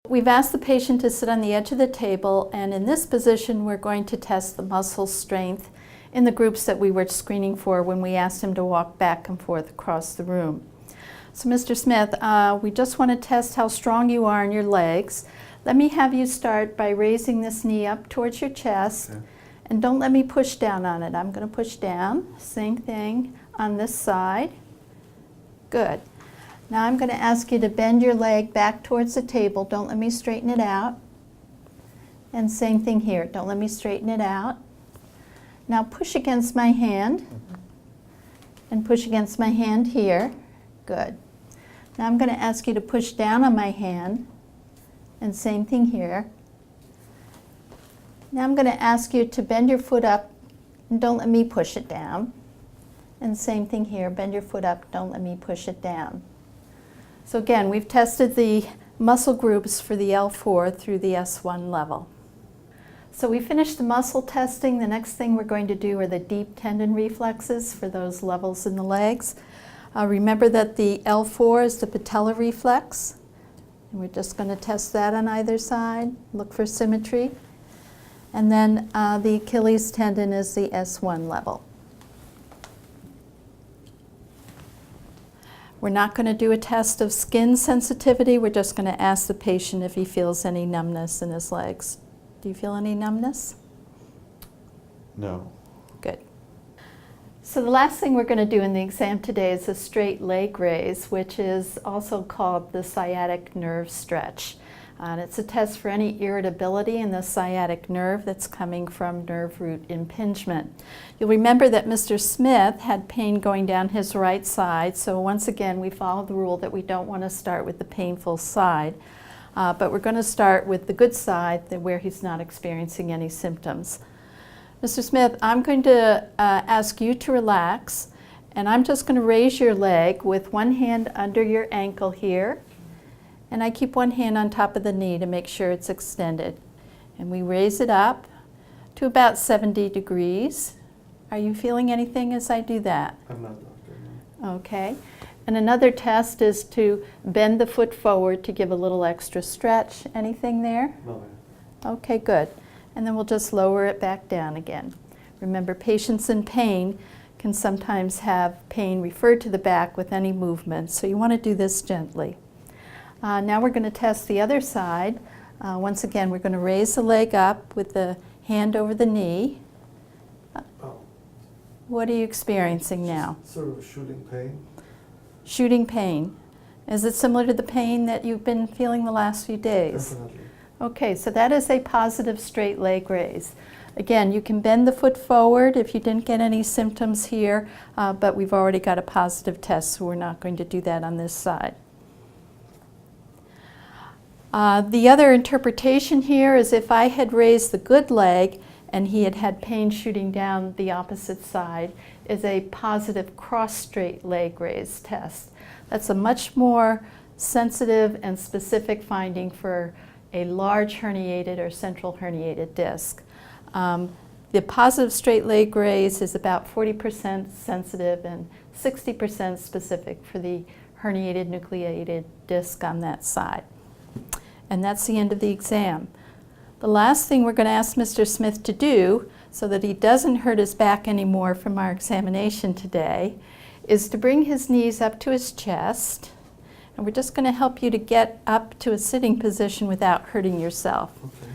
We've asked the patient to sit on the edge of the table, and in this position we're going to test the muscle strength in the groups that we were screening for when we asked him to walk back and forth across the room. So Mr. Smith, we just want to test how strong you are in your legs. Let me have you start by raising this knee up towards your chest, okay. And don't let me push down on it. I'm going to push down. Same thing on this side. Good. Now I'm going to ask you to bend your leg back towards the table. Don't let me straighten it out. And same thing here. Don't let me straighten it out. Now push against my hand. And push against my hand here. Good. Now I'm going to ask you to push down on my hand. And same thing here. Now I'm going to ask you to bend your foot up and don't let me push it down. And same thing here. Bend your foot up. Don't let me push it down. So again, we've tested the muscle groups for the L4 through the S1 level. So we finished the muscle testing. The next thing we're going to do are the deep tendon reflexes for those levels in the legs. Remember that the L4 is the patella reflex. And we're just going to test that on either side. Look for symmetry. And then the Achilles tendon is the S1 level. We're not going to do a test of skin sensitivity. We're just going to ask the patient if he feels any numbness in his legs. Do you feel any numbness? No. Good. So the last thing we're going to do in the exam today is a straight leg raise, which is also called the sciatic nerve stretch. And it's a test for any irritability in the sciatic nerve that's coming from nerve root impingement. You'll remember that Mr. Smith had pain going down his right side, so once again we follow the rule that we don't want to start with the painful side, but we're going to start with the good side where he's not experiencing any symptoms. Mr. Smith, I'm going to ask you to relax, and I'm just going to raise your leg with one hand under your ankle here. And I keep one hand on top of the knee to make sure it's extended. And we raise it up to about 70 degrees. Are you feeling anything as I do that? I'm not doctor, no. Okay. And another test is to bend the foot forward to give a little extra stretch. Anything there? No, ma'am. Okay, good. And then we'll just lower it back down again. Remember, patients in pain can sometimes have pain referred to the back with any movement, so you want to do this gently. Now we're going to test the other side. Once again, we're going to raise the leg up with the hand over the knee. Oh. What are you experiencing now? Sort of shooting pain. Shooting pain. Is it similar to the pain that you've been feeling the last few days? Definitely. Okay, so that is a positive straight leg raise. Again, you can bend the foot forward if you didn't get any symptoms here, but we've already got a positive test, so we're not going to do that on this side. The other interpretation here is if I had raised the good leg and he had had pain shooting down the opposite side, is a positive cross straight leg raise test. That's a much more sensitive and specific finding for a large herniated or central herniated disc. The positive straight leg raise is about 40% sensitive and 60% specific for the herniated nucleated disc on that side. And that's the end of the exam. The last thing we're going to ask Mr. Smith to do, so that he doesn't hurt his back anymore from our examination today, is to bring his knees up to his chest. And we're just going to help you to get up to a sitting position without hurting yourself. Okay.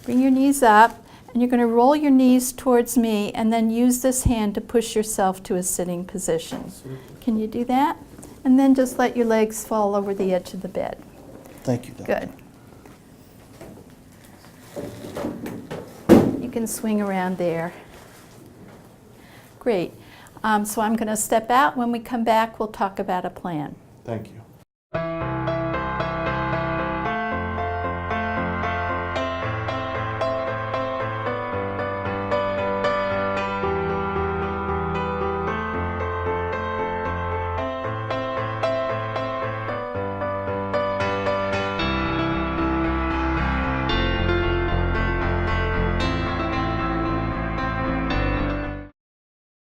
Bring your knees up, and you're going to roll your knees towards me, and then use this hand to push yourself to a sitting position. Absolutely. Can you do that? And then just let your legs fall over the edge of the bed. Thank you, Doctor. Good. You can swing around there. Great. So I'm going to step out. When we come back, we'll talk about a plan. Thank you.